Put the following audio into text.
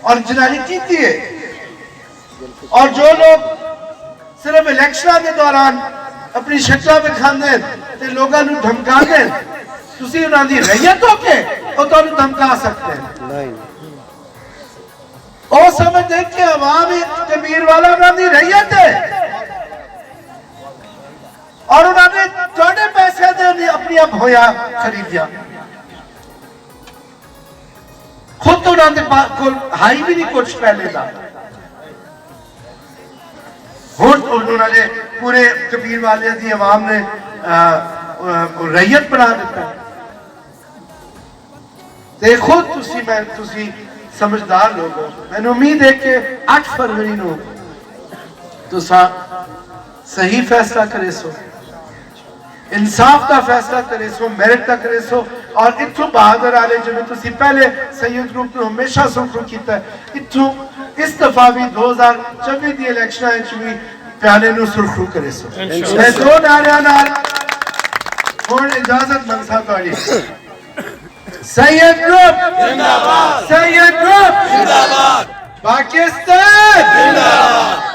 और जनरलिटी थी है और जो लोग सिर्फ इलेक्शन के दौरान अपनी शक्ल विखाते ते लोगों को धमका दें तुसी उन्हां दी रैयत होके वो तुहानू धमका सकते हैं और समझते कि अवाम कबीर वाला उन्हां दी रैयत है और उन्होंने थोड़े पैसे दे अपनी अब होया खरीदिया खुद तो उन्होंने हाई भी नहीं कुछ पहले का उन्होंने पूरे कबीर वाले की अवाम ने रैयत बना दिता ते खुद तुसी समझदार लोग हो मैंने उम्मीद है कि 8 फरवरी को तुसा सही फैसला करे सो इंसाफ का फैसला करे सो मेरिट का करे सो और इतों बहादुर आले जिन्हें तुसी पहले संयुक्त रूप में हमेशा सुरखरू किया इतों इस दफा भी 2024 की इलेक्शन भी प्याले नु सुरखरू करे सो मैं दो नारियां नाल हुण इजाजत मंगसा तुहाडी सैयद ग्रुप जिंदाबाद सैयद ग्रुप जिंदाबाद पाकिस्तान जिंदाबाद